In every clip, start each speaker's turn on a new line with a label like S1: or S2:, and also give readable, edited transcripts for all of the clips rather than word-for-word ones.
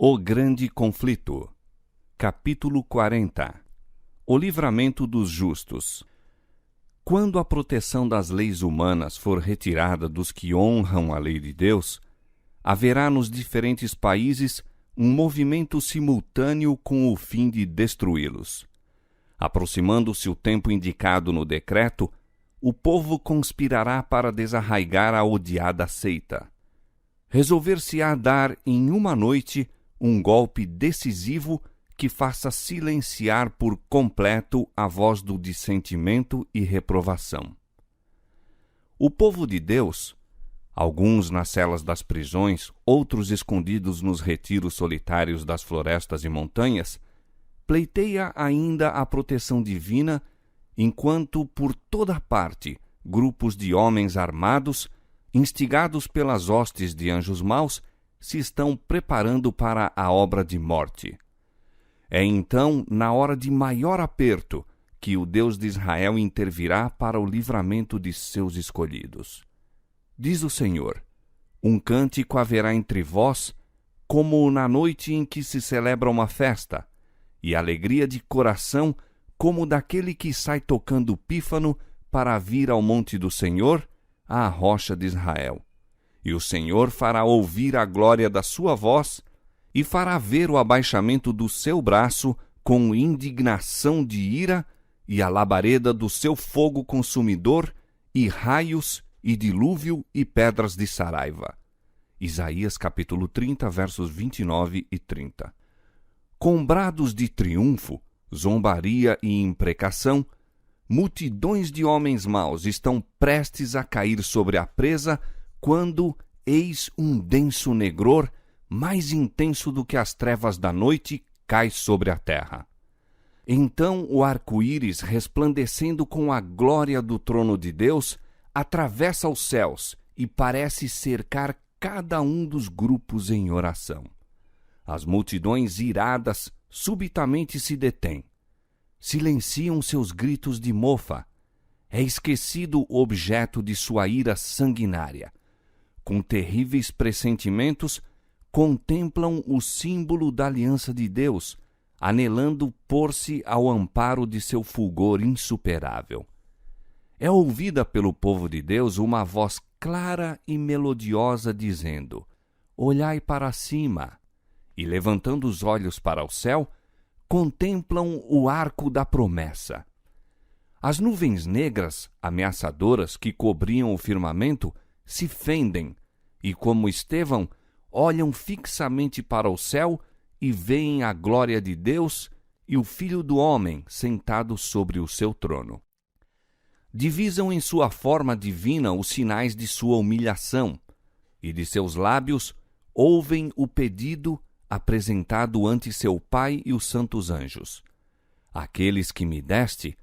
S1: O grande conflito. Capítulo 40. O livramento dos justos. Quando a proteção das leis humanas for retirada dos que honram a lei de Deus, haverá nos diferentes países um movimento simultâneo com o fim de destruí-los. Aproximando-se o tempo indicado no decreto, o povo conspirará para desarraigar a odiada seita. Resolver-se-á dar em uma noite um golpe decisivo que faça silenciar por completo a voz do dissentimento e reprovação. O povo de Deus, alguns nas celas das prisões, outros escondidos nos retiros solitários das florestas e montanhas, pleiteia ainda a proteção divina, enquanto por toda parte grupos de homens armados, instigados pelas hostes de anjos maus, se estão preparando para a obra de morte. É então, na hora de maior aperto, que o Deus de Israel intervirá para o livramento de seus escolhidos. Diz o Senhor: um cântico haverá entre vós, como na noite em que se celebra uma festa, e alegria de coração, como daquele que sai tocando pífano para vir ao monte do Senhor, à rocha de Israel. E o Senhor fará ouvir a glória da sua voz, e fará ver o abaixamento do seu braço com indignação de ira, e a labareda do seu fogo consumidor, e raios, e dilúvio, e pedras de saraiva. Isaías capítulo 30, versos 29 e 30. Com brados de triunfo, zombaria e imprecação, multidões de homens maus estão prestes a cair sobre a presa, quando eis um denso negror, mais intenso do que as trevas da noite, cai sobre a terra. Então o arco-íris, resplandecendo com a glória do trono de Deus, atravessa os céus e parece cercar cada um dos grupos em oração. As multidões iradas subitamente se detêm. Silenciam seus gritos de mofa. É esquecido o objeto de sua ira sanguinária. Com terríveis pressentimentos, contemplam o símbolo da aliança de Deus, anelando pôr-se ao amparo de seu fulgor insuperável. É ouvida pelo povo de Deus uma voz clara e melodiosa dizendo: olhai para cima, e levantando os olhos para o céu, contemplam o arco da promessa. As nuvens negras, ameaçadoras, que cobriam o firmamento, se fendem, e como Estevão, olham fixamente para o céu e veem a glória de Deus e o Filho do Homem sentado sobre o seu trono. Divisam em sua forma divina os sinais de sua humilhação, e de seus lábios ouvem o pedido apresentado ante seu Pai e os santos anjos. Aqueles que me deste,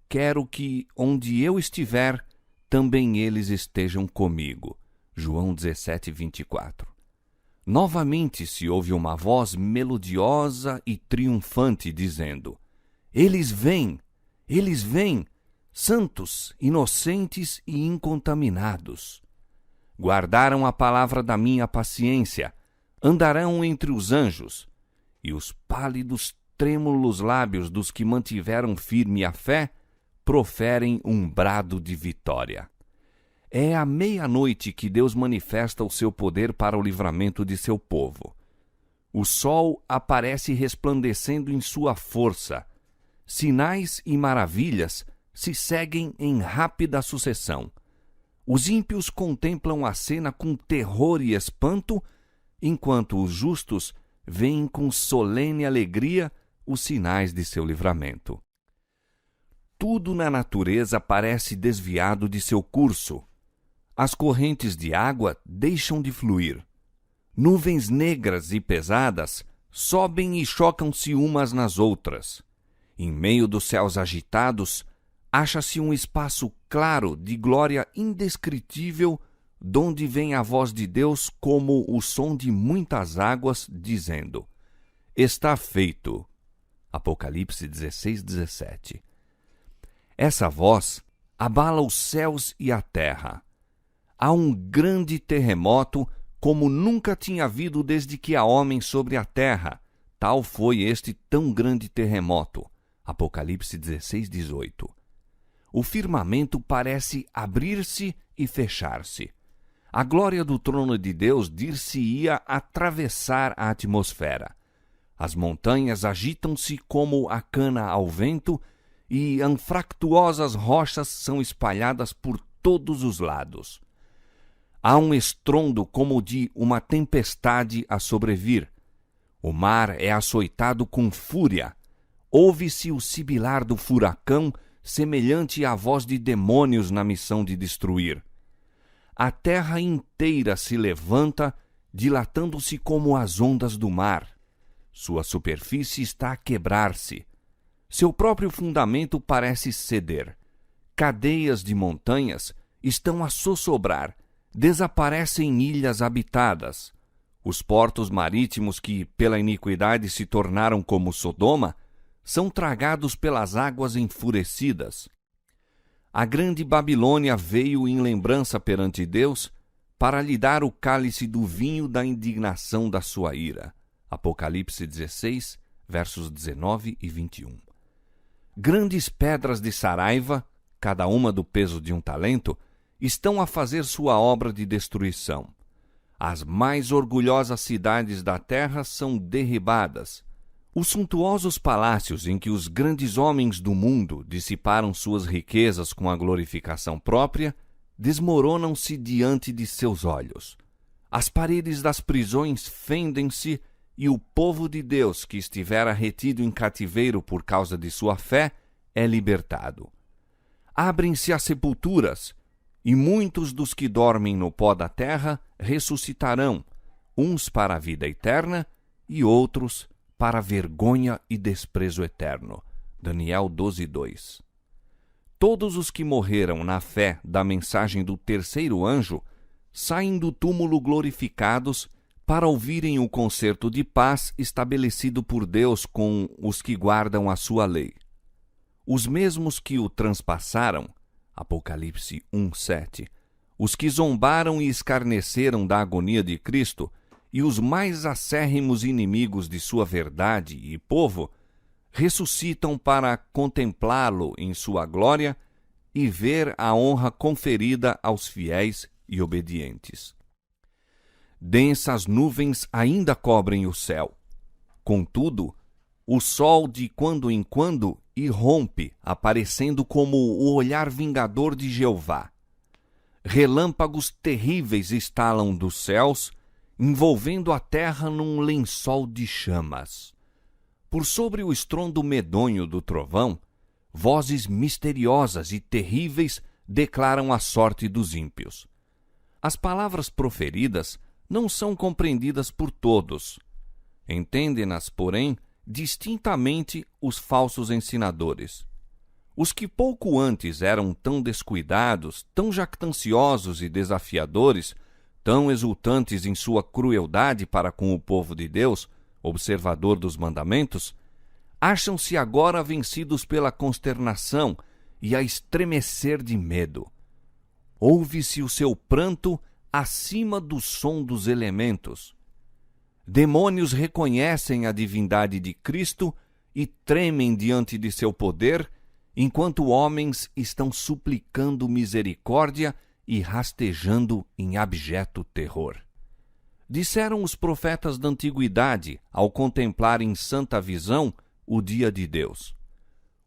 S1: quero que, onde eu estiver, também eles estejam comigo. João 17, 24. Novamente se ouve uma voz melodiosa e triunfante dizendo: eles vêm, santos, inocentes e incontaminados. Guardaram a palavra da minha paciência, andarão entre os anjos, e os pálidos, trêmulos lábios dos que mantiveram firme a fé proferem um brado de vitória. É à meia-noite que Deus manifesta o seu poder para o livramento de seu povo. O sol aparece resplandecendo em sua força. Sinais e maravilhas se seguem em rápida sucessão. Os ímpios contemplam a cena com terror e espanto, enquanto os justos veem com solene alegria os sinais de seu livramento. Tudo na natureza parece desviado de seu curso. As correntes de água deixam de fluir. Nuvens negras e pesadas sobem e chocam-se umas nas outras. Em meio dos céus agitados, acha-se um espaço claro de glória indescritível, donde vem a voz de Deus como o som de muitas águas, dizendo: está feito. Apocalipse 16, 17. Essa voz abala os céus e a terra. Há um grande terremoto como nunca tinha havido desde que há homem sobre a terra. Tal foi este tão grande terremoto. Apocalipse 16:18. O firmamento parece abrir-se e fechar-se. A glória do trono de Deus dir-se-ia atravessar a atmosfera. As montanhas agitam-se como a cana ao vento e anfractuosas rochas são espalhadas por todos os lados. Há um estrondo como de uma tempestade a sobrevir. O mar é açoitado com fúria. Ouve-se o sibilar do furacão, semelhante à voz de demônios na missão de destruir. A terra inteira se levanta, dilatando-se como as ondas do mar. Sua superfície está a quebrar-se. Seu próprio fundamento parece ceder. Cadeias de montanhas estão a sossobrar. Desaparecem ilhas habitadas. Os portos marítimos que, pela iniquidade, se tornaram como Sodoma, são tragados pelas águas enfurecidas. A grande Babilônia veio em lembrança perante Deus para lhe dar o cálice do vinho da indignação da sua ira. Apocalipse 16, versos 19 e 21. Grandes pedras de Saraiva, cada uma do peso de um talento, estão a fazer sua obra de destruição. As mais orgulhosas cidades da terra são derribadas. Os suntuosos palácios em que os grandes homens do mundo dissiparam suas riquezas com a glorificação própria, desmoronam-se diante de seus olhos. As paredes das prisões fendem-se e o povo de Deus que estivera retido em cativeiro por causa de sua fé é libertado. Abrem-se as sepulturas, e muitos dos que dormem no pó da terra ressuscitarão, uns para a vida eterna e outros para a vergonha e desprezo eterno. Daniel 12:2. Todos os que morreram na fé da mensagem do terceiro anjo saem do túmulo glorificados para ouvirem o concerto de paz estabelecido por Deus com os que guardam a sua lei. Os mesmos que o transpassaram, Apocalipse 1:7, os que zombaram e escarneceram da agonia de Cristo, e os mais acérrimos inimigos de sua verdade e povo, ressuscitam para contemplá-lo em sua glória e ver a honra conferida aos fiéis e obedientes. Densas nuvens ainda cobrem o céu. Contudo, o sol de quando em quando irrompe, aparecendo como o olhar vingador de Jeová. Relâmpagos terríveis estalam dos céus, envolvendo a terra num lençol de chamas. Por sobre o estrondo medonho do trovão, vozes misteriosas e terríveis declaram a sorte dos ímpios. As palavras proferidas não são compreendidas por todos. Entendem-nas, porém, distintamente os falsos ensinadores. Os que pouco antes eram tão descuidados, tão jactanciosos e desafiadores, tão exultantes em sua crueldade para com o povo de Deus, observador dos mandamentos, acham-se agora vencidos pela consternação e a estremecer de medo. Ouve-se o seu pranto acima do som dos elementos. Demônios reconhecem a divindade de Cristo e tremem diante de seu poder, enquanto homens estão suplicando misericórdia e rastejando em abjeto terror. Disseram os profetas da antiguidade, ao contemplar em santa visão o dia de Deus: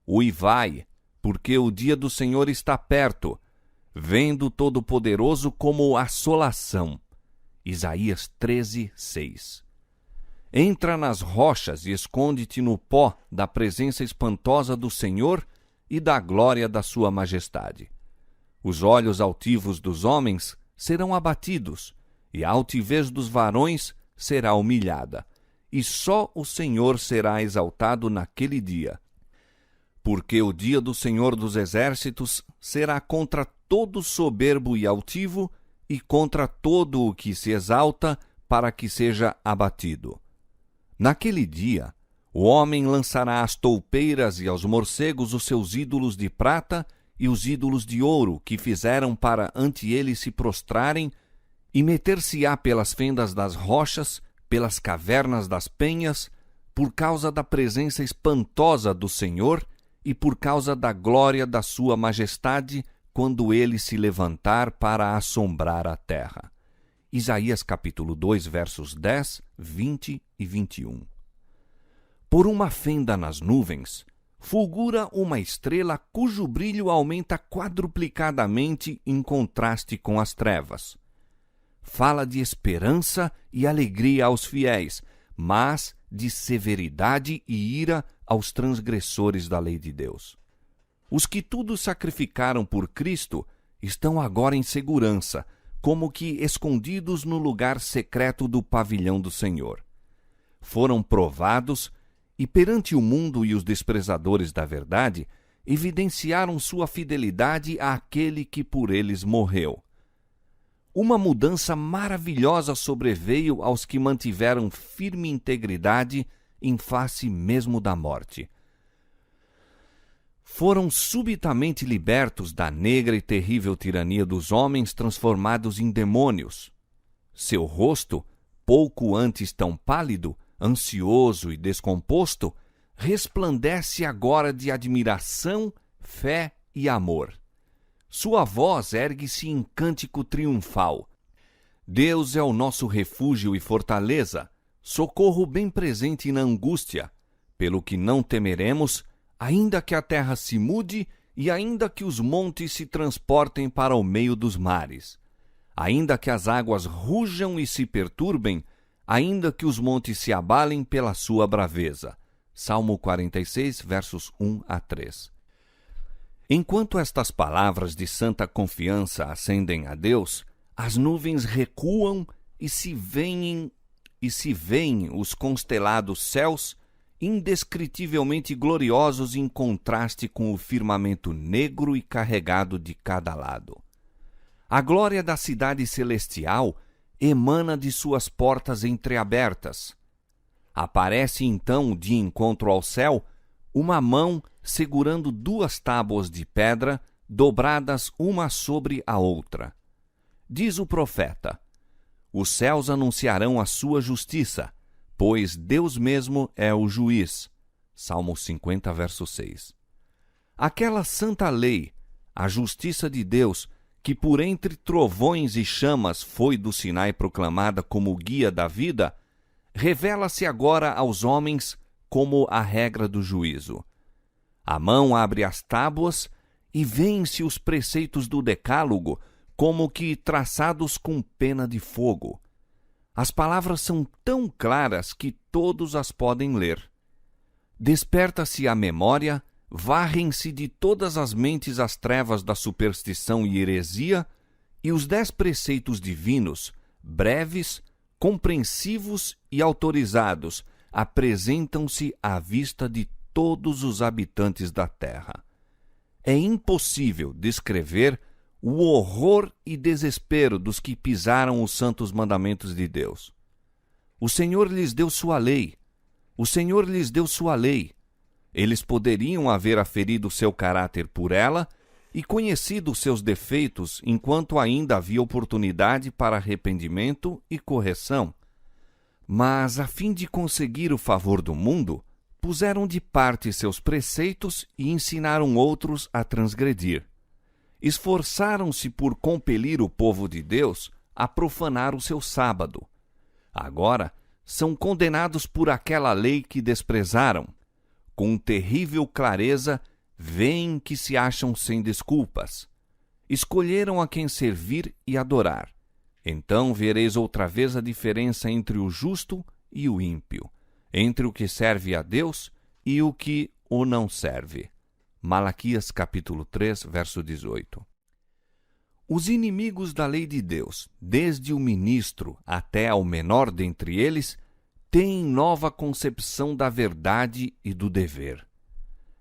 S1: Uivai, porque o dia do Senhor está perto, vendo o Todo-Poderoso como assolação. Isaías 13:6. Entra nas rochas e esconde-te no pó da presença espantosa do Senhor e da glória da sua majestade. Os olhos altivos dos homens serão abatidos, e a altivez dos varões será humilhada, e só o Senhor será exaltado naquele dia. Porque o dia do Senhor dos Exércitos será contra todo soberbo e altivo, e contra todo o que se exalta, para que seja abatido. Naquele dia, o homem lançará às toupeiras e aos morcegos os seus ídolos de prata e os ídolos de ouro que fizeram para ante ele se prostrarem, e meter-se-á pelas fendas das rochas, pelas cavernas das penhas, por causa da presença espantosa do Senhor e por causa da glória da sua majestade, quando ele se levantar para assombrar a terra. Isaías capítulo 2, versos 10, 20 e 21. Por uma fenda nas nuvens, fulgura uma estrela cujo brilho aumenta quadruplicadamente em contraste com as trevas. Fala de esperança e alegria aos fiéis, mas de severidade e ira aos transgressores da lei de Deus. Os que tudo sacrificaram por Cristo estão agora em segurança, como que escondidos no lugar secreto do pavilhão do Senhor. Foram provados e perante o mundo e os desprezadores da verdade, evidenciaram sua fidelidade àquele que por eles morreu. Uma mudança maravilhosa sobreveio aos que mantiveram firme integridade em face mesmo da morte. Foram subitamente libertos da negra e terrível tirania dos homens transformados em demônios. Seu rosto, pouco antes tão pálido, ansioso e descomposto, resplandece agora de admiração, fé e amor. Sua voz ergue-se em cântico triunfal. Deus é o nosso refúgio e fortaleza, socorro bem presente na angústia, pelo que não temeremos, ainda que a terra se mude e ainda que os montes se transportem para o meio dos mares, ainda que as águas rujam e se perturbem, ainda que os montes se abalem pela sua braveza. Salmo 46, versos 1 a 3. Enquanto estas palavras de santa confiança ascendem a Deus, as nuvens recuam e se veem os constelados céus, indescritivelmente gloriosos em contraste com o firmamento negro e carregado de cada lado. A glória da cidade celestial emana de suas portas entreabertas. Aparece então, de encontro ao céu, uma mão segurando duas tábuas de pedra dobradas uma sobre a outra. Diz o profeta: os céus anunciarão a sua justiça, pois Deus mesmo é o juiz. Salmo 50, verso 6. Aquela santa lei, a justiça de Deus, que por entre trovões e chamas foi do Sinai proclamada como guia da vida, revela-se agora aos homens como a regra do juízo. A mão abre as tábuas e vêem-se os preceitos do Decálogo como que traçados com pena de fogo. As palavras são tão claras que todos as podem ler. Desperta-se a memória, varrem-se de todas as mentes as trevas da superstição e heresia, e os 10 preceitos divinos, breves, compreensivos e autorizados, apresentam-se à vista de todos os habitantes da terra. É impossível descrever o horror e desespero dos que pisaram os santos mandamentos de Deus. O Senhor lhes deu sua lei. O Senhor lhes deu sua lei. Eles poderiam haver aferido seu caráter por ela e conhecido seus defeitos enquanto ainda havia oportunidade para arrependimento e correção. Mas, a fim de conseguir o favor do mundo, puseram de parte seus preceitos e ensinaram outros a transgredir. Esforçaram-se por compelir o povo de Deus a profanar o seu sábado. Agora são condenados por aquela lei que desprezaram. Com terrível clareza, veem que se acham sem desculpas. Escolheram a quem servir e adorar. Então vereis outra vez a diferença entre o justo e o ímpio, entre o que serve a Deus e o que o não serve. Malaquias capítulo 3, verso 18. Os inimigos da lei de Deus, desde o ministro até ao menor dentre eles, têm nova concepção da verdade e do dever.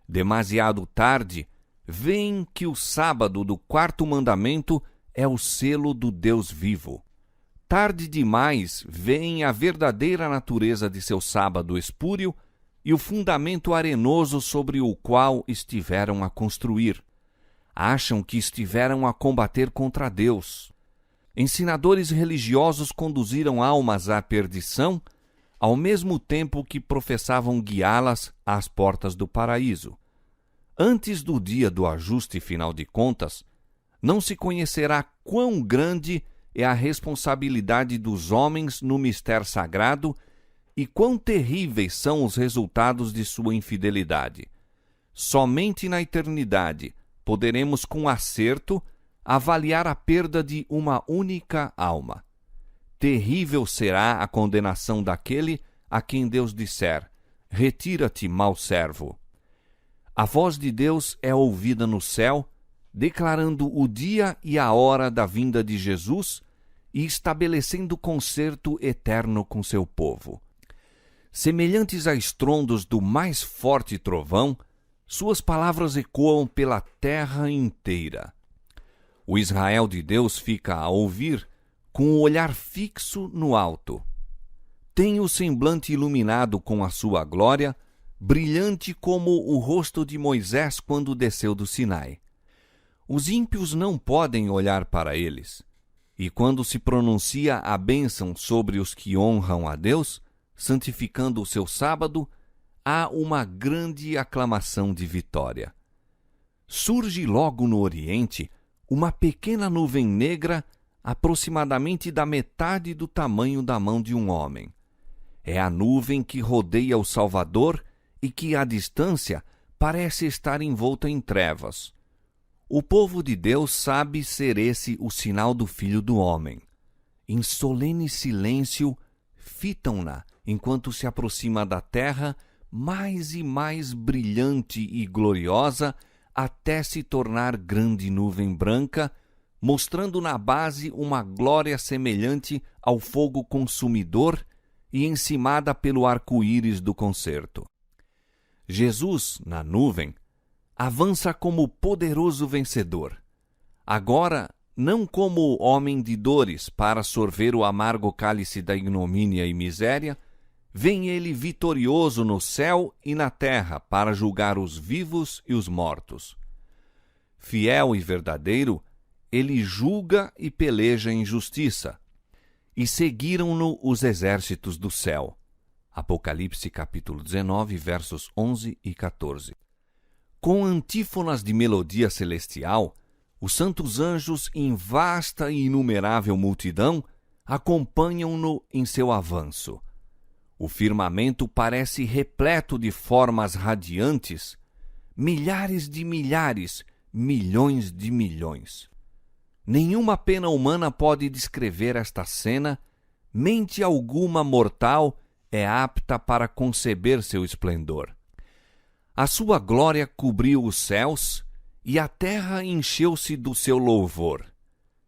S1: Demasiado tarde, veem que o sábado do 4º mandamento é o selo do Deus vivo. Tarde demais, veem a verdadeira natureza de seu sábado espúrio e o fundamento arenoso sobre o qual estiveram a construir. Acham que estiveram a combater contra Deus. Ensinadores religiosos conduziram almas à perdição, ao mesmo tempo que professavam guiá-las às portas do paraíso. Antes do dia do ajuste final de contas, não se conhecerá quão grande é a responsabilidade dos homens no mistério sagrado e quão terríveis são os resultados de sua infidelidade. Somente na eternidade poderemos com acerto avaliar a perda de uma única alma. Terrível será a condenação daquele a quem Deus disser: retira-te, mau servo. A voz de Deus é ouvida no céu, declarando o dia e a hora da vinda de Jesus e estabelecendo concerto eterno com seu povo. Semelhantes a estrondos do mais forte trovão, suas palavras ecoam pela terra inteira. O Israel de Deus fica a ouvir com o olhar fixo no alto. Tem o semblante iluminado com a sua glória, brilhante como o rosto de Moisés quando desceu do Sinai. Os ímpios não podem olhar para eles, e quando se pronuncia a bênção sobre os que honram a Deus, santificando o seu sábado, há uma grande aclamação de vitória. Surge logo no Oriente uma pequena nuvem negra, aproximadamente da metade do tamanho da mão de um homem. É a nuvem que rodeia o Salvador e que, à distância, parece estar envolta em trevas. O povo de Deus sabe ser esse o sinal do Filho do Homem. Em solene silêncio, fitam-na enquanto se aproxima da terra, mais e mais brilhante e gloriosa, até se tornar grande nuvem branca, mostrando na base uma glória semelhante ao fogo consumidor e encimada pelo arco-íris do concerto. Jesus, na nuvem, avança como poderoso vencedor. Agora, não como homem de dores para sorver o amargo cálice da ignomínia e miséria, vem ele vitorioso no céu e na terra para julgar os vivos e os mortos. Fiel e verdadeiro, ele julga e peleja em justiça. E seguiram-no os exércitos do céu. Apocalipse capítulo 19, versos 11 e 14. Com antífonas de melodia celestial, os santos anjos, em vasta e inumerável multidão, acompanham-no em seu avanço. O firmamento parece repleto de formas radiantes, milhares de milhares, milhões de milhões. Nenhuma pena humana pode descrever esta cena, mente alguma mortal é apta para conceber seu esplendor. A sua glória cobriu os céus, e a terra encheu-se do seu louvor,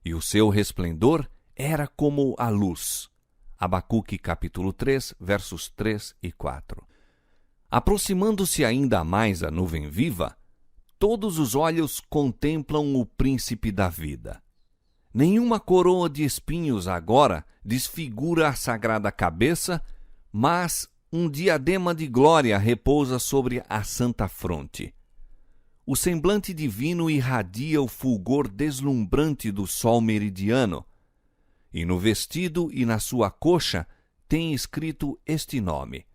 S1: e o seu resplendor era como a luz. Abacuque capítulo 3, versos 3 e 4. Aproximando-se ainda mais a nuvem viva, todos os olhos contemplam o príncipe da vida. Nenhuma coroa de espinhos agora desfigura a sagrada cabeça, mas um diadema de glória repousa sobre a santa fronte. O semblante divino irradia o fulgor deslumbrante do sol meridiano, e no vestido e na sua coxa tem escrito este nome: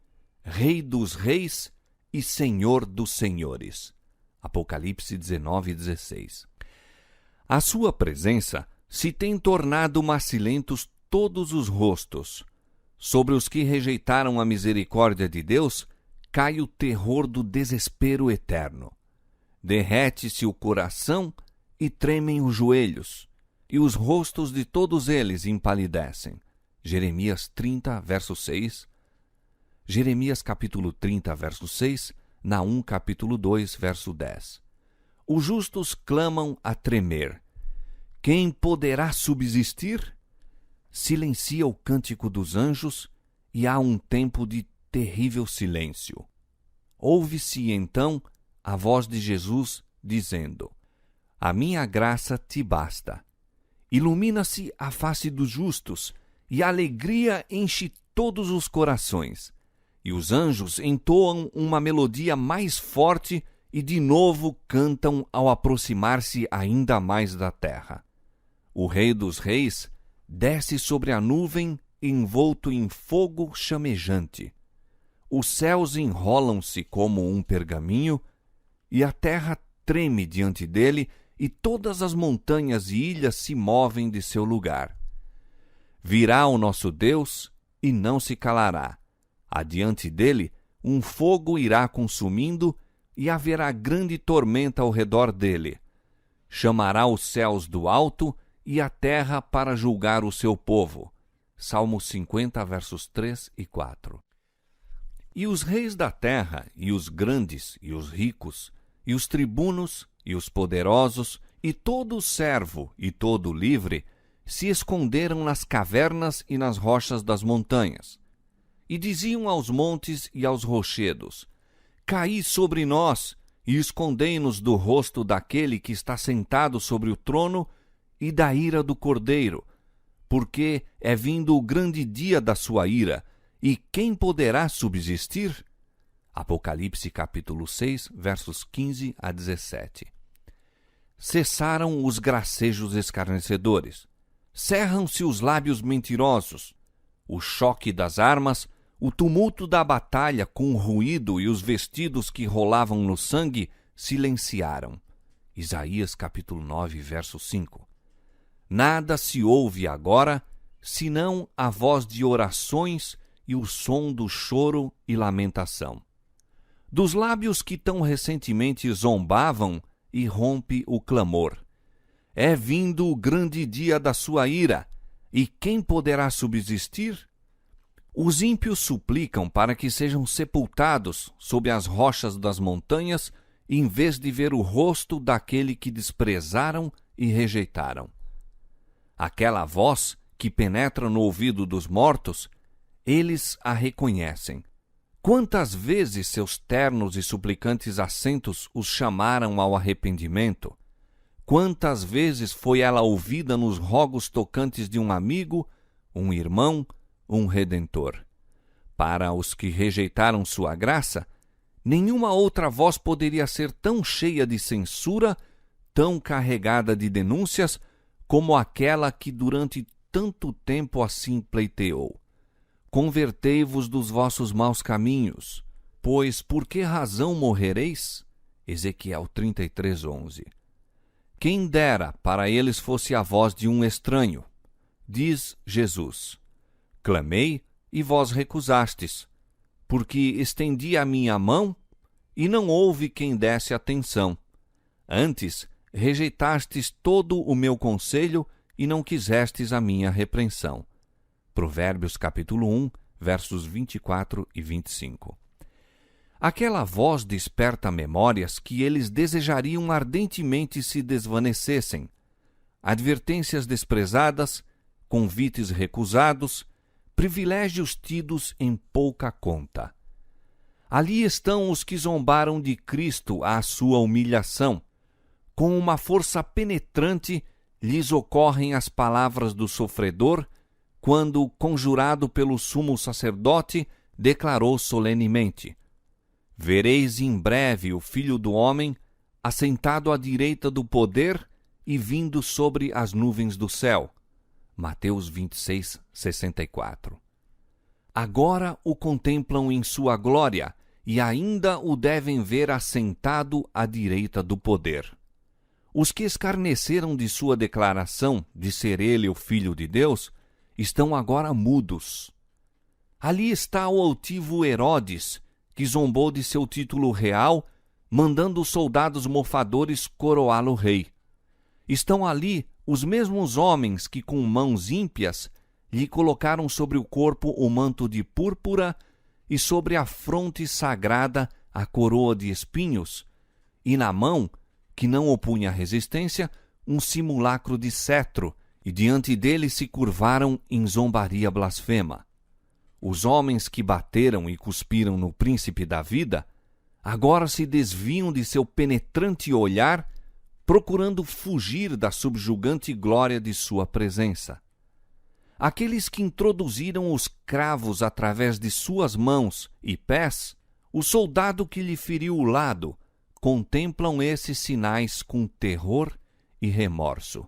S1: Rei dos Reis e Senhor dos Senhores. Apocalipse 19, 16. A sua presença se tem tornado macilentos todos os rostos. Sobre os que rejeitaram a misericórdia de Deus, cai o terror do desespero eterno. Derrete-se o coração e tremem os joelhos, e os rostos de todos eles empalidecem. Jeremias 30, verso 6. Jeremias capítulo 30, verso 6. Naum capítulo 2, verso 10. Os justos clamam a tremer. Quem poderá subsistir? Silencia o cântico dos anjos e há um tempo de terrível silêncio. Ouve-se então a voz de Jesus dizendo: A minha graça te basta. Ilumina-se a face dos justos e a alegria enche todos os corações. E os anjos entoam uma melodia mais forte e de novo cantam ao aproximar-se ainda mais da terra. O Rei dos Reis desce sobre a nuvem envolto em fogo chamejante. Os céus enrolam-se como um pergaminho, e a terra treme diante dele, e todas as montanhas e ilhas se movem de seu lugar. Virá o nosso Deus e não se calará. Adiante dele, um fogo irá consumindo, e haverá grande tormenta ao redor dele. Chamará os céus do alto e a terra para julgar o seu povo. Salmo 50, versos 3 e 4. E os reis da terra, e os grandes, e os ricos, e os tribunos, e os poderosos, e todo servo, e todo livre, se esconderam nas cavernas e nas rochas das montanhas. E diziam aos montes e aos rochedos: Caí sobre nós, e escondei-nos do rosto daquele que está sentado sobre o trono e da ira do Cordeiro, porque é vindo o grande dia da sua ira, e quem poderá subsistir? Apocalipse capítulo 6, versos 15 a 17. Cessaram os gracejos escarnecedores, cerram-se os lábios mentirosos, o choque das armas, o tumulto da batalha com o ruído e os vestidos que rolavam no sangue silenciaram. Isaías capítulo 9, verso 5. Nada se ouve agora, senão a voz de orações e o som do choro e lamentação. Dos lábios que tão recentemente zombavam, irrompe o clamor. É vindo o grande dia da sua ira, e quem poderá subsistir? Os ímpios suplicam para que sejam sepultados sob as rochas das montanhas, em vez de ver o rosto daquele que desprezaram e rejeitaram. Aquela voz que penetra no ouvido dos mortos, eles a reconhecem. Quantas vezes seus ternos e suplicantes assentos os chamaram ao arrependimento? Quantas vezes foi ela ouvida nos rogos tocantes de um amigo, um irmão, um redentor? Para os que rejeitaram sua graça, nenhuma outra voz poderia ser tão cheia de censura, tão carregada de denúncias, como aquela que durante tanto tempo assim pleiteou. Convertei-vos dos vossos maus caminhos, pois por que razão morrereis? Ezequiel 33, 11. Quem dera para eles fosse a voz de um estranho. Diz Jesus: Clamei e vós recusastes, porque estendi a minha mão e não houve quem desse atenção. Antes, rejeitastes todo o meu conselho e não quisestes a minha repreensão. Provérbios capítulo 1, versos 24 e 25. Aquela voz desperta memórias que eles desejariam ardentemente se desvanecessem. Advertências desprezadas, convites recusados, privilégios tidos em pouca conta. Ali estão os que zombaram de Cristo à sua humilhação. Com uma força penetrante, lhes ocorrem as palavras do sofredor, quando, conjurado pelo sumo sacerdote, declarou solenemente: Vereis em breve o Filho do Homem, assentado à direita do poder e vindo sobre as nuvens do céu. Mateus 26, 64. Agora o contemplam em sua glória e ainda o devem ver assentado à direita do poder. Os que escarneceram de sua declaração de ser ele o Filho de Deus estão agora mudos. Ali está o altivo Herodes, que zombou de seu título real, mandando os soldados mofadores coroá-lo rei. Estão ali os mesmos homens que com mãos ímpias lhe colocaram sobre o corpo o manto de púrpura e sobre a fronte sagrada a coroa de espinhos, e na mão, que não opunha resistência, um simulacro de cetro, e diante dele se curvaram em zombaria blasfema. Os homens que bateram e cuspiram no príncipe da vida, agora se desviam de seu penetrante olhar, procurando fugir da subjugante glória de sua presença. Aqueles que introduziram os cravos através de suas mãos e pés, o soldado que lhe feriu o lado, contemplam esses sinais com terror e remorso.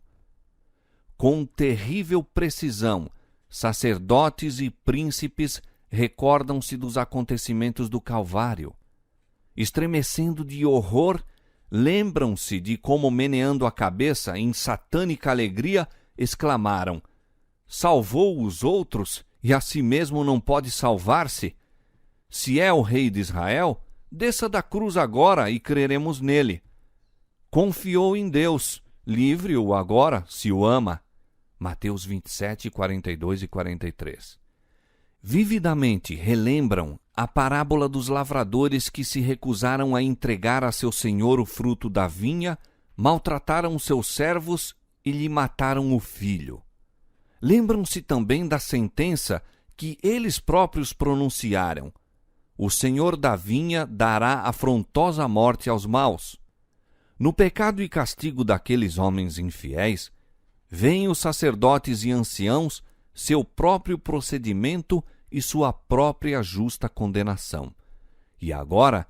S1: Com terrível precisão, sacerdotes e príncipes recordam-se dos acontecimentos do Calvário. Estremecendo de horror, lembram-se de como, meneando a cabeça em satânica alegria, exclamaram: salvou os outros e a si mesmo não pode salvar-se? Se é o rei de Israel, desça da cruz agora e creremos nele. Confiou em Deus, livre-o agora, se o ama. Mateus 27, 42 e 43. Vividamente relembram a parábola dos lavradores que se recusaram a entregar a seu senhor o fruto da vinha, maltrataram seus servos e lhe mataram o filho. Lembram-se também da sentença que eles próprios pronunciaram: o senhor da vinha dará afrontosa morte aos maus. No pecado e castigo daqueles homens infiéis, veem os sacerdotes e anciãos seu próprio procedimento e sua própria justa condenação. E agora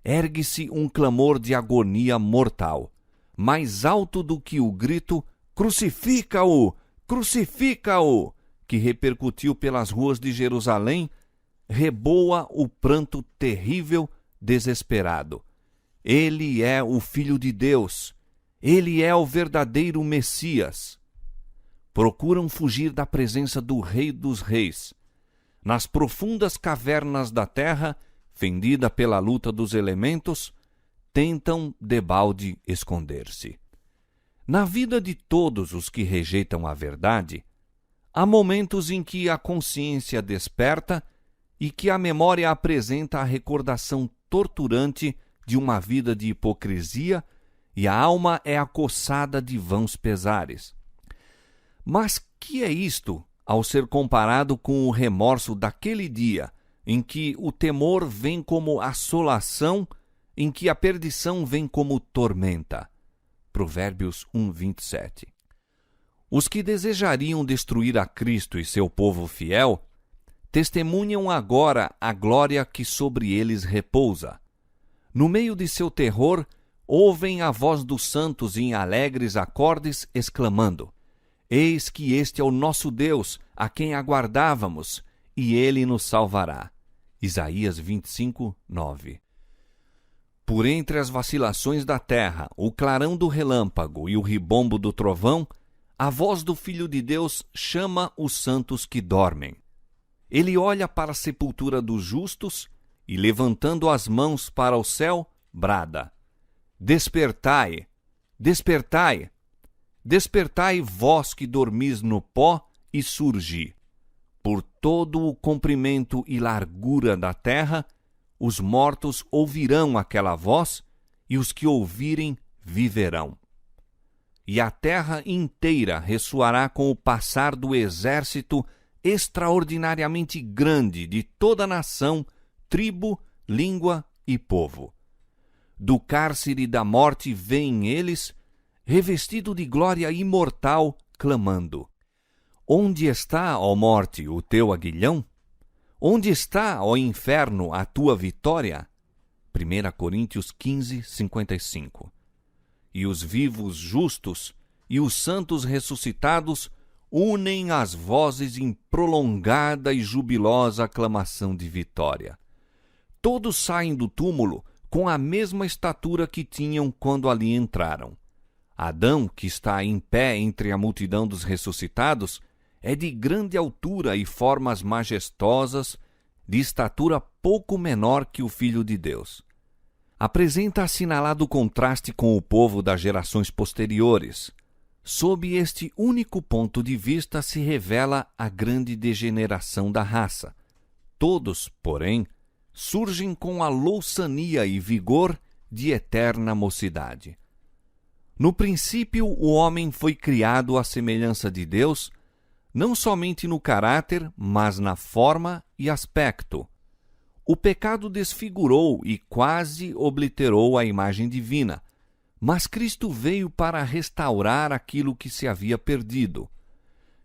S1: ergue-se um clamor de agonia mortal, mais alto do que o grito "Crucifica-o! Crucifica-o!", que repercutiu pelas ruas de Jerusalém. Reboa o pranto terrível, desesperado. Ele é o Filho de Deus. Ele é o verdadeiro Messias. Procuram fugir da presença do Rei dos Reis. Nas profundas cavernas da terra, fendida pela luta dos elementos, tentam debalde esconder-se. Na vida de todos os que rejeitam a verdade, há momentos em que a consciência desperta e que a memória apresenta a recordação torturante de uma vida de hipocrisia e a alma é acossada de vãos pesares. Mas que é isto ao ser comparado com o remorso daquele dia em que o temor vem como assolação, em que a perdição vem como tormenta? Provérbios 1:27. Os que desejariam destruir a Cristo e seu povo fiel testemunham agora a glória que sobre eles repousa. No meio de seu terror, ouvem a voz dos santos em alegres acordes, exclamando: eis que este é o nosso Deus, a quem aguardávamos, e ele nos salvará. Isaías 25:9. Por entre as vacilações da terra, o clarão do relâmpago e o ribombo do trovão, a voz do Filho de Deus chama os santos que dormem. Ele olha para a sepultura dos justos e, levantando as mãos para o céu, brada: despertai, despertai, despertai vós que dormis no pó, e surgi. Por todo o comprimento e largura da terra, os mortos ouvirão aquela voz, e os que ouvirem viverão. E a terra inteira ressoará com o passar do exército extraordinariamente grande de toda nação, tribo, língua e povo. Do cárcere da morte vêm eles, revestido de glória imortal, clamando: onde está, ó morte, o teu aguilhão? Onde está, ó inferno, a tua vitória? 1 Coríntios 15:55. E os vivos justos e os santos ressuscitados unem as vozes em prolongada e jubilosa aclamação de vitória. Todos saem do túmulo com a mesma estatura que tinham quando ali entraram. Adão, que está em pé entre a multidão dos ressuscitados, é de grande altura e formas majestosas, de estatura pouco menor que o Filho de Deus. Apresenta assinalado contraste com o povo das gerações posteriores. Sob este único ponto de vista se revela a grande degeneração da raça. Todos, porém, surgem com a louçania e vigor de eterna mocidade. No princípio, o homem foi criado à semelhança de Deus, não somente no caráter, mas na forma e aspecto. O pecado desfigurou e quase obliterou a imagem divina, mas Cristo veio para restaurar aquilo que se havia perdido.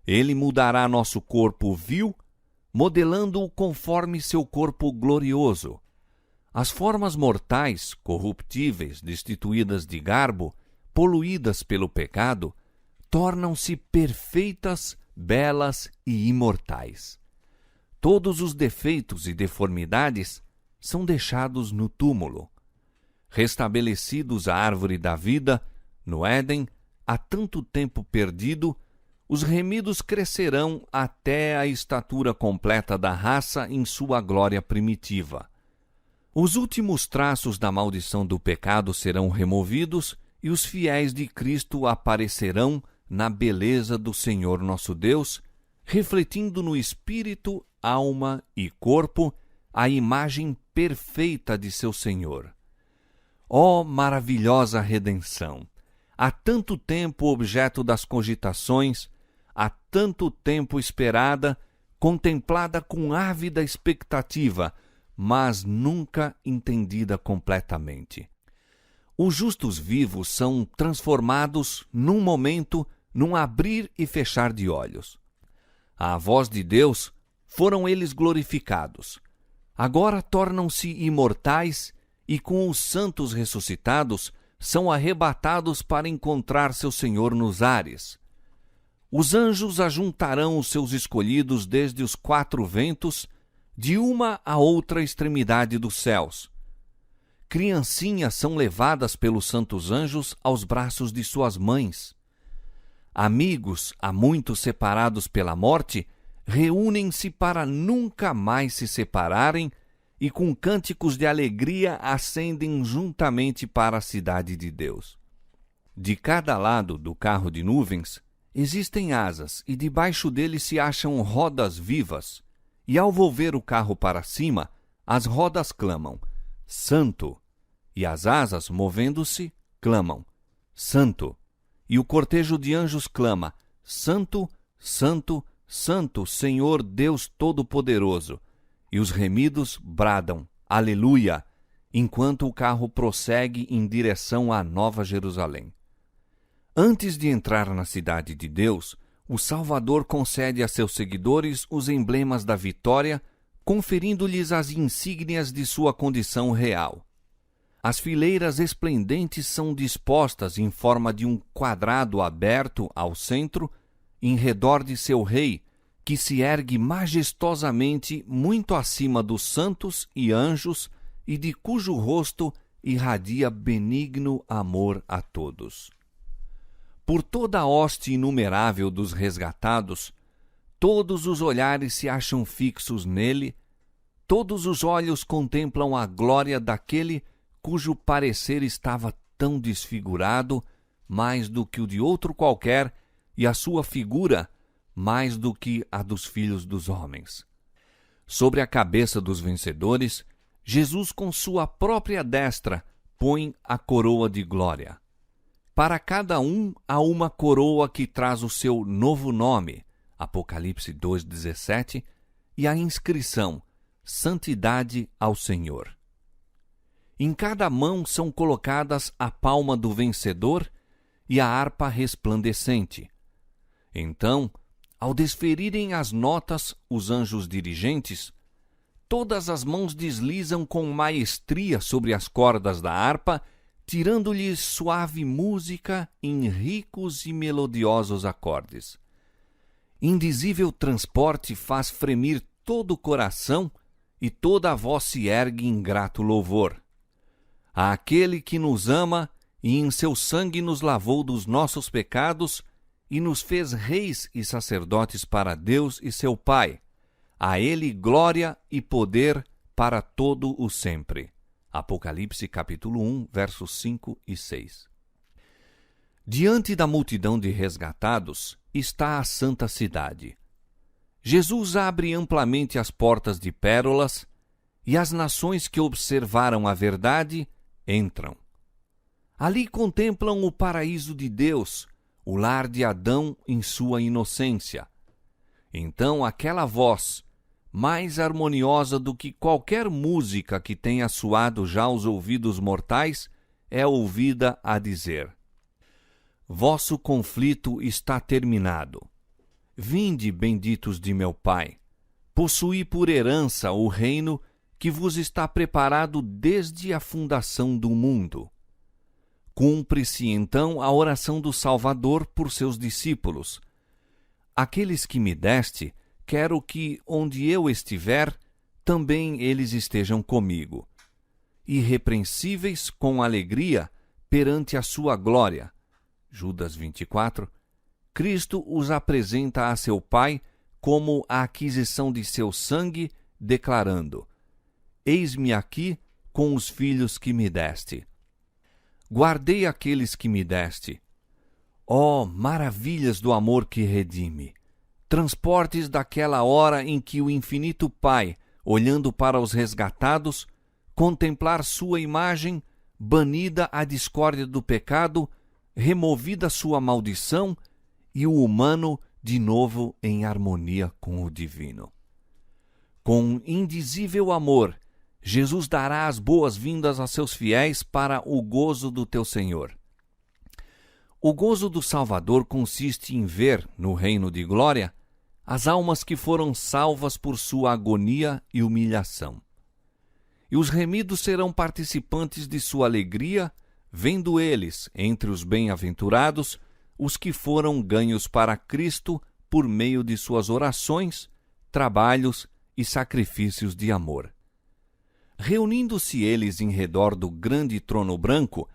S1: Ele mudará nosso corpo vil, modelando-o conforme seu corpo glorioso. As formas mortais, corruptíveis, destituídas de garbo, poluídas pelo pecado, tornam-se perfeitas, belas e imortais. Todos os defeitos e deformidades são deixados no túmulo. Restabelecidos à árvore da vida, no Éden, há tanto tempo perdido, os remidos crescerão até a estatura completa da raça em sua glória primitiva. Os últimos traços da maldição do pecado serão removidos e os fiéis de Cristo aparecerão na beleza do Senhor nosso Deus, refletindo no espírito, alma e corpo a imagem perfeita de seu Senhor. Ó maravilhosa redenção! Há tanto tempo objeto das cogitações, há tanto tempo esperada, contemplada com ávida expectativa, mas nunca entendida completamente. Os justos vivos são transformados num momento, num abrir e fechar de olhos. À voz de Deus, foram eles glorificados. Agora tornam-se imortais e, com os santos ressuscitados, são arrebatados para encontrar seu Senhor nos ares. Os anjos ajuntarão os seus escolhidos desde os 4 ventos, de uma a outra extremidade dos céus. Criancinhas são levadas pelos santos anjos aos braços de suas mães. Amigos, há muito separados pela morte, reúnem-se para nunca mais se separarem e com cânticos de alegria ascendem juntamente para a cidade de Deus. De cada lado do carro de nuvens existem asas e debaixo dele se acham rodas vivas. E ao volver o carro para cima, as rodas clamam, Santo! E as asas, movendo-se, clamam, Santo! E o cortejo de anjos clama, Santo, Santo, Santo, Senhor Deus Todo-Poderoso. E os remidos bradam, Aleluia! Enquanto o carro prossegue em direção à Nova Jerusalém. Antes de entrar na cidade de Deus, o Salvador concede a seus seguidores os emblemas da vitória, conferindo-lhes as insígnias de sua condição real. As fileiras esplendentes são dispostas em forma de um quadrado aberto ao centro, em redor de seu rei, que se ergue majestosamente muito acima dos santos e anjos e de cujo rosto irradia benigno amor a todos. Por toda a hoste inumerável dos resgatados, todos os olhares se acham fixos nele, todos os olhos contemplam a glória daquele cujo parecer estava tão desfigurado, mais do que o de outro qualquer, e a sua figura, mais do que a dos filhos dos homens. Sobre a cabeça dos vencedores, Jesus com sua própria destra põe a coroa de glória. Para cada um há uma coroa que traz o seu novo nome, Apocalipse 2,17, e a inscrição, Santidade ao Senhor. Em cada mão são colocadas a palma do vencedor e a harpa resplandecente. Então, ao desferirem as notas, os anjos dirigentes, todas as mãos deslizam com maestria sobre as cordas da harpa, tirando-lhes suave música em ricos e melodiosos acordes. Indizível transporte faz fremir todo o coração e toda a voz se ergue em grato louvor. Àquele que nos ama e em seu sangue nos lavou dos nossos pecados e nos fez reis e sacerdotes para Deus e seu Pai. A ele glória e poder para todo o sempre. Apocalipse capítulo 1, versos 5 e 6. Diante da multidão de resgatados está a santa cidade. Jesus abre amplamente as portas de pérolas e as nações que observaram a verdade entram. Ali contemplam o paraíso de Deus, o lar de Adão em sua inocência. Então aquela voz, mais harmoniosa do que qualquer música que tenha soado já aos ouvidos mortais, é ouvida a dizer: Vosso conflito está terminado. Vinde, benditos de meu Pai, possuí por herança o reino que vos está preparado desde a fundação do mundo. Cumpre-se então a oração do Salvador por seus discípulos. Aqueles que me deste, quero que, onde eu estiver, também eles estejam comigo. Irrepreensíveis com alegria perante a sua glória. Judas 24. Cristo os apresenta a seu Pai como a aquisição de seu sangue, declarando: Eis-me aqui com os filhos que me deste. Guardei aqueles que me deste. Ó, maravilhas do amor que redime! Transportes daquela hora em que o infinito Pai, olhando para os resgatados, contemplar sua imagem, banida a discórdia do pecado, removida sua maldição, e o humano de novo em harmonia com o divino. Com indizível amor, Jesus dará as boas-vindas a seus fiéis para o gozo do teu Senhor. O gozo do Salvador consiste em ver, no reino de glória, as almas que foram salvas por sua agonia e humilhação. E os remidos serão participantes de sua alegria, vendo eles, entre os bem-aventurados, os que foram ganhos para Cristo por meio de suas orações, trabalhos e sacrifícios de amor. Reunindo-se eles em redor do grande trono branco,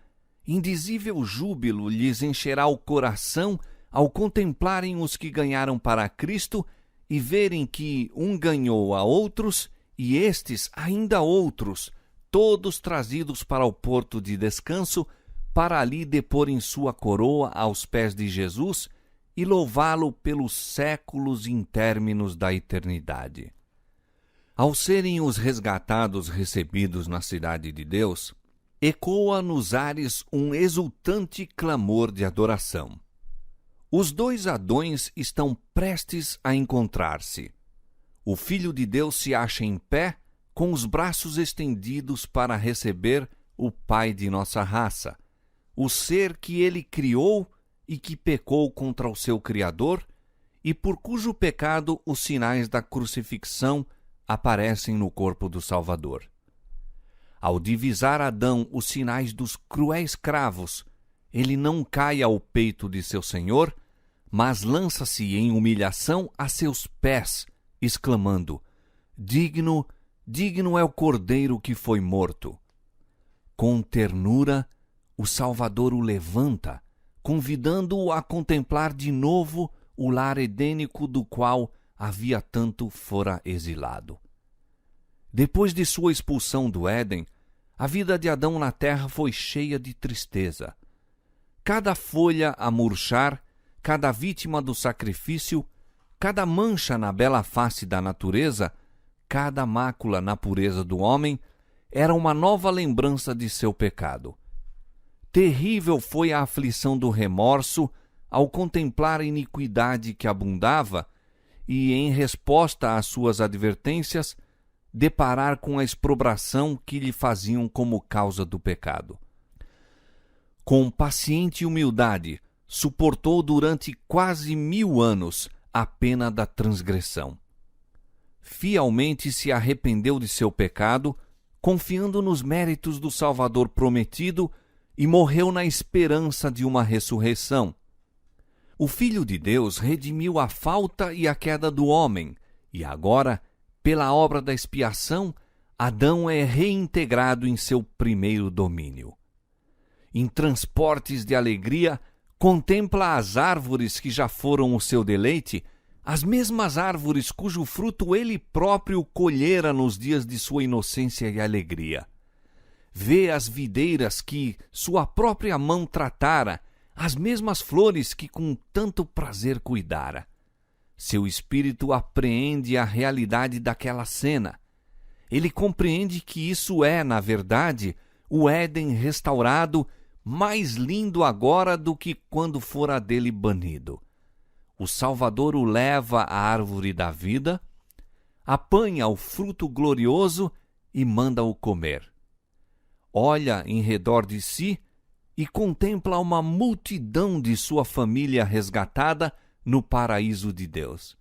S1: indizível júbilo lhes encherá o coração ao contemplarem os que ganharam para Cristo e verem que um ganhou a outros e estes ainda outros, todos trazidos para o porto de descanso, para ali deporem sua coroa aos pés de Jesus e louvá-lo pelos séculos intérminos da eternidade. Ao serem os resgatados recebidos na cidade de Deus, ecoa nos ares um exultante clamor de adoração. Os dois Adões estão prestes a encontrar-se. O Filho de Deus se acha em pé, com os braços estendidos para receber o Pai de nossa raça, o ser que ele criou e que pecou contra o seu Criador, e por cujo pecado os sinais da crucifixão aparecem no corpo do Salvador. Ao divisar Adão os sinais dos cruéis cravos, ele não cai ao peito de seu Senhor, mas lança-se em humilhação a seus pés, exclamando: Digno, digno é o Cordeiro que foi morto. Com ternura, o Salvador o levanta, convidando-o a contemplar de novo o lar edênico do qual havia tanto fora exilado. Depois de sua expulsão do Éden, a vida de Adão na terra foi cheia de tristeza. Cada folha a murchar, cada vítima do sacrifício, cada mancha na bela face da natureza, cada mácula na pureza do homem, era uma nova lembrança de seu pecado. Terrível foi a aflição do remorso ao contemplar a iniquidade que abundava e, em resposta às suas advertências, deparar com a exprobração que lhe faziam como causa do pecado. Com paciente humildade, suportou durante quase 1000 anos a pena da transgressão. Fielmente se arrependeu de seu pecado, confiando nos méritos do Salvador prometido, e morreu na esperança de uma ressurreição. O Filho de Deus redimiu a falta e a queda do homem, e agora, pela obra da expiação, Adão é reintegrado em seu primeiro domínio. Em transportes de alegria, contempla as árvores que já foram o seu deleite, as mesmas árvores cujo fruto ele próprio colhera nos dias de sua inocência e alegria. Vê as videiras que sua própria mão tratara, as mesmas flores que com tanto prazer cuidara. Seu espírito apreende a realidade daquela cena. Ele compreende que isso é, na verdade, o Éden restaurado, mais lindo agora do que quando fora dele banido. O Salvador o leva à árvore da vida, apanha o fruto glorioso e manda-o comer. Olha em redor de si e contempla uma multidão de sua família resgatada no paraíso de Deus.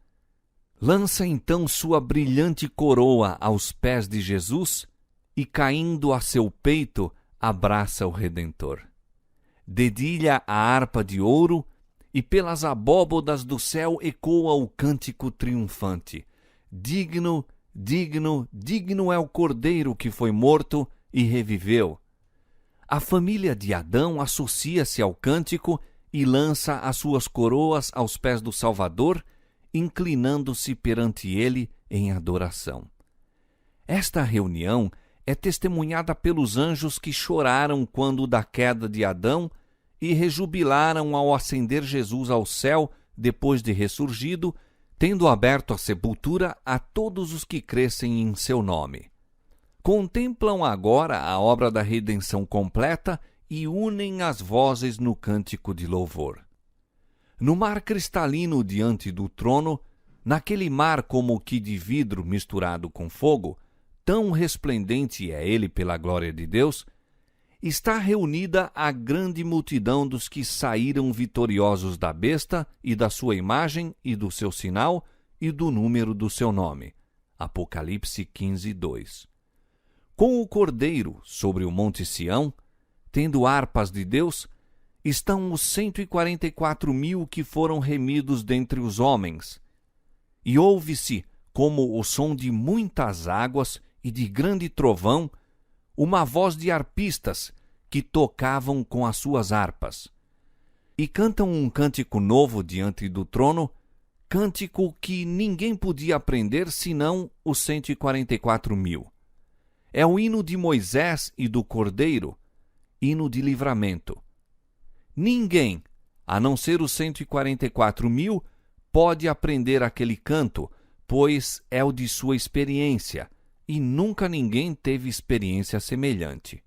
S1: Lança então sua brilhante coroa aos pés de Jesus e, caindo a seu peito, abraça o Redentor. dedilha a harpa de ouro, e pelas abóbodas do céu ecoa o cântico triunfante. Digno, digno, digno é o Cordeiro que foi morto e reviveu. A família de Adão associa-se ao cântico e lança as suas coroas aos pés do Salvador, inclinando-se perante ele em adoração. Esta reunião é testemunhada pelos anjos que choraram quando da queda de Adão e rejubilaram ao ascender Jesus ao céu depois de ressurgido, tendo aberto a sepultura a todos os que crescem em seu nome. Contemplam agora a obra da redenção completa e unem as vozes no cântico de louvor. No mar cristalino diante do trono, naquele mar como que de vidro misturado com fogo, tão resplendente é ele pela glória de Deus, está reunida a grande multidão dos que saíram vitoriosos da besta e da sua imagem e do seu sinal e do número do seu nome. Apocalipse 15:2. Com o Cordeiro sobre o monte Sião, tendo harpas de Deus, estão os 144.000 que foram remidos dentre os homens. E ouve-se, como o som de muitas águas e de grande trovão, uma voz de harpistas que tocavam com as suas harpas. E cantam um cântico novo diante do trono, cântico que ninguém podia aprender senão os 144.000. É o hino de Moisés e do Cordeiro, hino de livramento. Ninguém, a não ser os 144.000, pode aprender aquele canto, pois é o de sua experiência, e nunca ninguém teve experiência semelhante.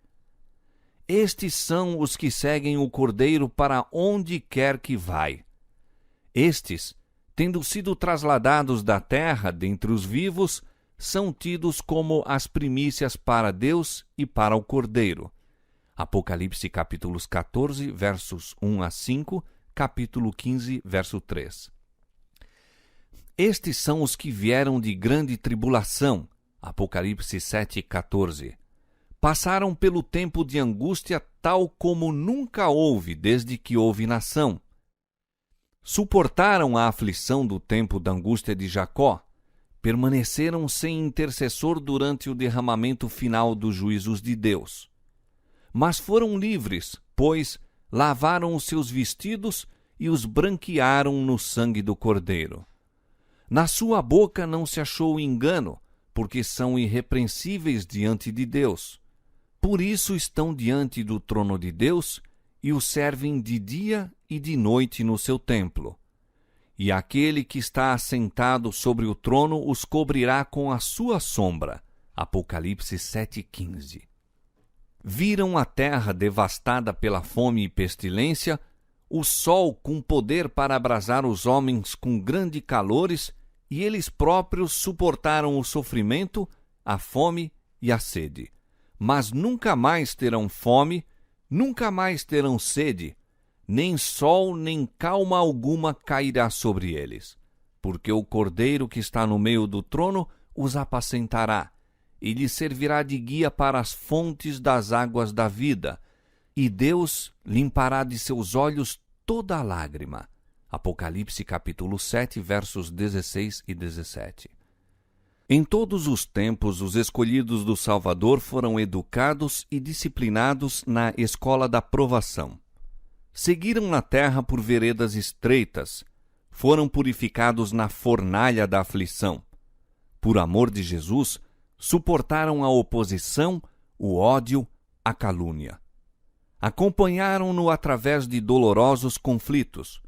S1: Estes são os que seguem o Cordeiro para onde quer que vai. Estes, tendo sido trasladados da terra dentre os vivos, são tidos como as primícias para Deus e para o Cordeiro. Apocalipse capítulos 14, versos 1 a 5, capítulo 15, verso 3. Estes são os que vieram de grande tribulação. Apocalipse 7, 14. Passaram pelo tempo de angústia tal como nunca houve desde que houve nação. Suportaram a aflição do tempo da angústia de Jacó. Permaneceram sem intercessor durante o derramamento final dos juízos de Deus. Mas foram livres, pois lavaram os seus vestidos e os branquearam no sangue do Cordeiro. Na sua boca não se achou engano, porque são irrepreensíveis diante de Deus. Por isso estão diante do trono de Deus e o servem de dia e de noite no seu templo. E aquele que está assentado sobre o trono os cobrirá com a sua sombra. Apocalipse 7,15. Viram a terra devastada pela fome e pestilência, o sol com poder para abrasar os homens com grandes calores, e eles próprios suportaram o sofrimento, a fome e a sede. Mas nunca mais terão fome, nunca mais terão sede, nem sol nem calma alguma cairá sobre eles, porque o Cordeiro que está no meio do trono os apacentará, e lhes servirá de guia para as fontes das águas da vida, e Deus limpará de seus olhos toda lágrima. Apocalipse capítulo 7, versos 16 e 17. Em todos os tempos, os escolhidos do Salvador foram educados e disciplinados na escola da provação. Seguiram na terra por veredas estreitas, foram purificados na fornalha da aflição. Por amor de Jesus, suportaram a oposição, o ódio, a calúnia. Acompanharam-no através de dolorosos conflitos,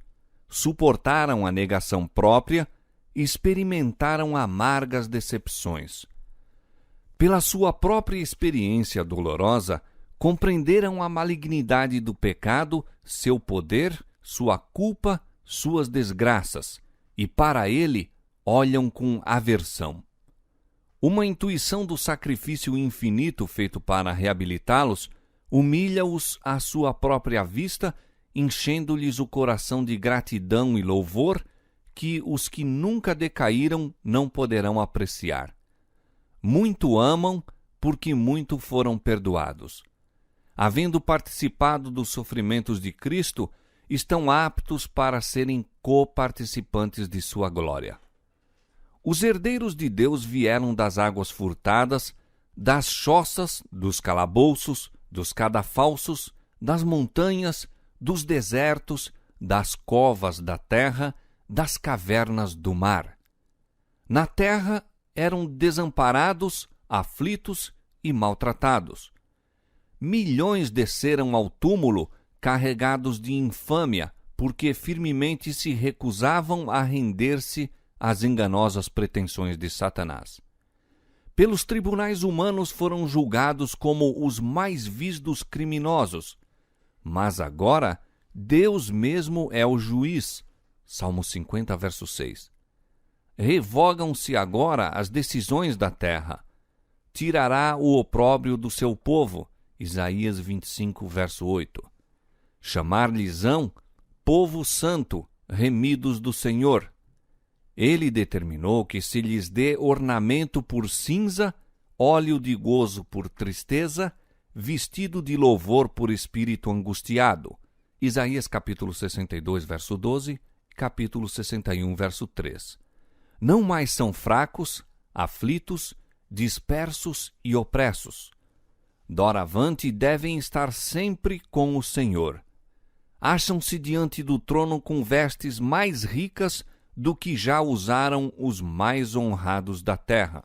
S1: suportaram a negação própria e experimentaram amargas decepções. Pela sua própria experiência dolorosa, compreenderam a malignidade do pecado, seu poder, sua culpa, suas desgraças, e para ele olham com aversão. Uma intuição do sacrifício infinito feito para reabilitá-los humilha-os à sua própria vista, enchendo-lhes o coração de gratidão e louvor que os que nunca decaíram não poderão apreciar. Muito amam, porque muito foram perdoados. havendo participado dos sofrimentos de Cristo, estão aptos para serem coparticipantes de sua glória. Os herdeiros de Deus vieram das águas furtadas, das choças, dos calabouços, dos cadafalsos, das montanhas, dos desertos, das covas da terra, das cavernas do mar. Na terra eram desamparados, aflitos e maltratados. Milhões desceram ao túmulo carregados de infâmia, porque firmemente se recusavam a render-se às enganosas pretensões de Satanás. Pelos tribunais humanos foram julgados como os mais vis dos criminosos. Mas agora Deus mesmo é o juiz. Salmo 50, verso 6. Revogam-se agora as decisões da terra. Tirará o opróbrio do seu povo. Isaías 25, verso 8. Chamar-lhes-ão povo santo, remidos do Senhor. Ele determinou que se lhes dê ornamento por cinza, óleo de gozo por tristeza, vestido de louvor por espírito angustiado. Isaías capítulo 62, verso 12, capítulo 61, verso 3. Não mais são fracos, aflitos, dispersos e opressos. Doravante devem estar sempre com o Senhor. Acham-se diante do trono com vestes mais ricas do que já usaram os mais honrados da terra.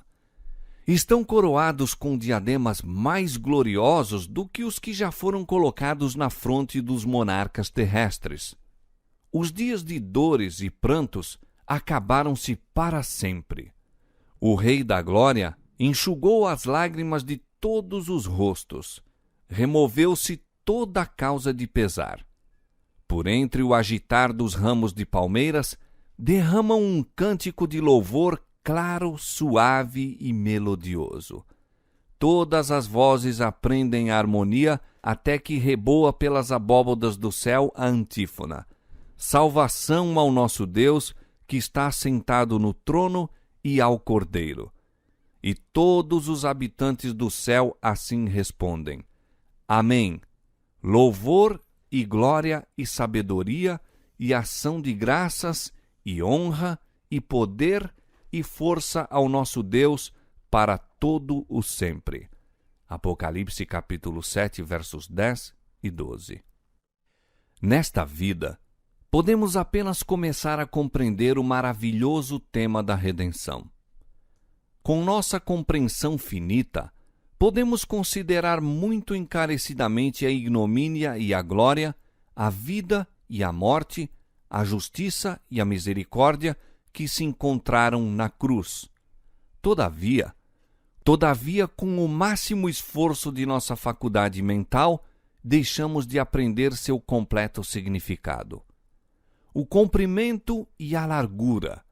S1: Estão coroados com diademas mais gloriosos do que os que já foram colocados na fronte dos monarcas terrestres. Os dias de dores e prantos acabaram-se para sempre. O Rei da Glória enxugou as lágrimas de todos os rostos. Removeu-se toda a causa de pesar. Por entre o agitar dos ramos de palmeiras, derramam um cântico de louvor claro, suave e melodioso. Todas as vozes aprendem a harmonia até que reboa pelas abóbadas do céu a antífona. Salvação ao nosso Deus, que está sentado no trono, e ao Cordeiro. E todos os habitantes do céu assim respondem. Amém. Louvor e glória e sabedoria e ação de graças e honra e poder e força ao nosso Deus para todo o sempre. Apocalipse capítulo 7, versos 10 e 12. Nesta vida, podemos apenas começar a compreender o maravilhoso tema da redenção. Com nossa compreensão finita, podemos considerar muito encarecidamente a ignomínia e a glória, a vida e a morte, a justiça e a misericórdia que se encontraram na cruz. Todavia, com o máximo esforço de nossa faculdade mental, deixamos de aprender seu completo significado. O comprimento e a largura,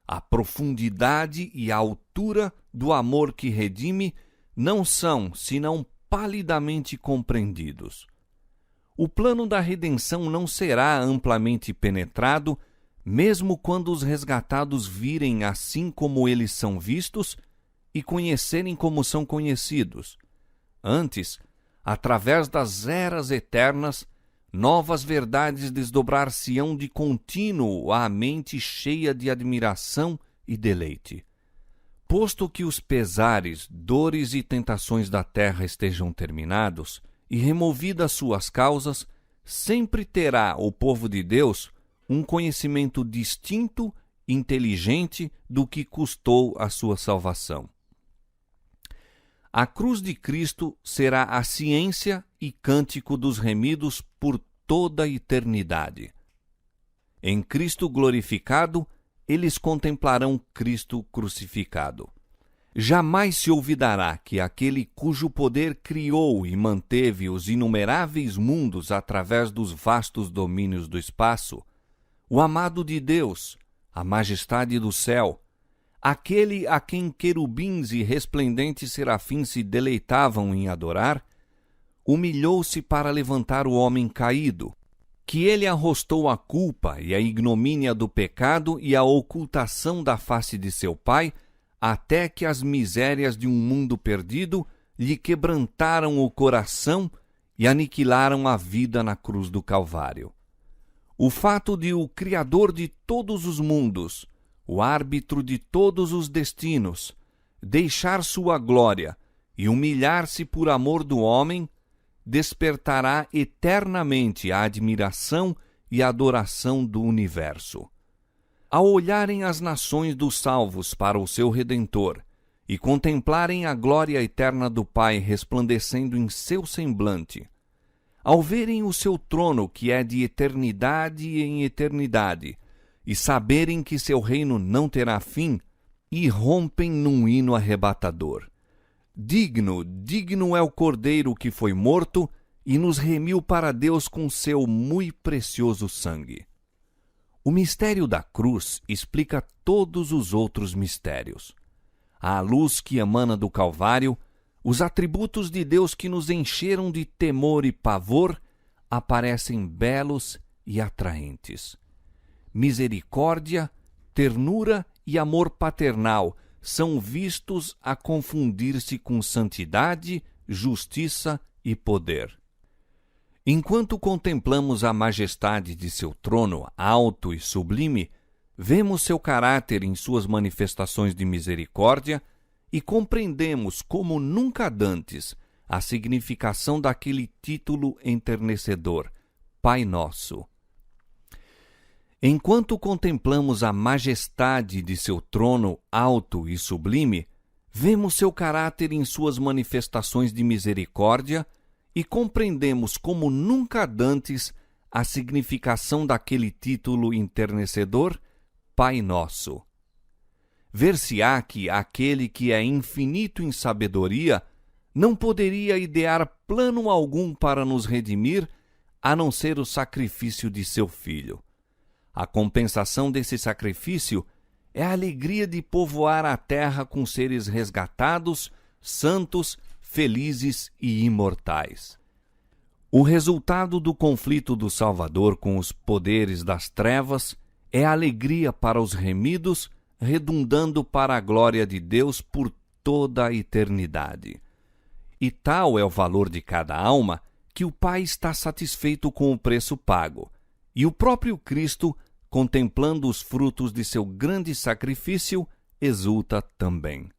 S1: a profundidade e a altura do amor que redime não são, senão palidamente compreendidos. O plano da redenção não será amplamente penetrado, mesmo quando os resgatados virem assim como eles são vistos e conhecerem como são conhecidos. Antes, através das eras eternas, novas verdades desdobrar-se-ão de contínuo à mente cheia de admiração e deleite. Posto que os pesares, dores e tentações da terra estejam terminados e removidas suas causas, sempre terá o povo de Deus um conhecimento distinto, inteligente do que custou a sua salvação. A cruz de Cristo será a ciência e cântico dos remidos por toda a eternidade. Em Cristo glorificado, eles contemplarão Cristo crucificado. Jamais se olvidará que aquele cujo poder criou e manteve os inumeráveis mundos através dos vastos domínios do espaço, o amado de Deus, a majestade do céu, aquele a quem querubins e resplendentes serafins se deleitavam em adorar, humilhou-se para levantar o homem caído, que ele arrostou a culpa e a ignomínia do pecado e a ocultação da face de seu Pai, até que as misérias de um mundo perdido lhe quebrantaram o coração e aniquilaram a vida na cruz do Calvário. O fato de o Criador de todos os mundos, o árbitro de todos os destinos, deixar sua glória e humilhar-se por amor do homem, despertará eternamente a admiração e adoração do universo. Ao olharem as nações dos salvos para o seu Redentor e contemplarem a glória eterna do Pai resplandecendo em seu semblante, ao verem o seu trono que é de eternidade em eternidade, e saberem que seu reino não terá fim, irrompem num hino arrebatador. Digno, digno é o Cordeiro que foi morto e nos remiu para Deus com seu muito precioso sangue. O mistério da cruz explica todos os outros mistérios. À luz que emana do Calvário, os atributos de Deus que nos encheram de temor e pavor aparecem belos e atraentes. Misericórdia, ternura e amor paternal são vistos a confundir-se com santidade, justiça e poder. Enquanto contemplamos a majestade de seu trono alto e sublime, vemos seu caráter em suas manifestações de misericórdia e compreendemos como nunca dantes a significação daquele título enternecedor, Pai Nosso. Enquanto contemplamos a majestade de seu trono alto e sublime, vemos seu caráter em suas manifestações de misericórdia e compreendemos como nunca dantes a significação daquele título enternecedor, Pai Nosso. Ver-se-á que aquele que é infinito em sabedoria não poderia idear plano algum para nos redimir, a não ser o sacrifício de seu Filho. A compensação desse sacrifício é a alegria de povoar a terra com seres resgatados, santos, felizes e imortais. O resultado do conflito do Salvador com os poderes das trevas é a alegria para os remidos, redundando para a glória de Deus por toda a eternidade. E tal é o valor de cada alma que o Pai está satisfeito com o preço pago, e o próprio Cristo, contemplando os frutos de seu grande sacrifício, exulta também.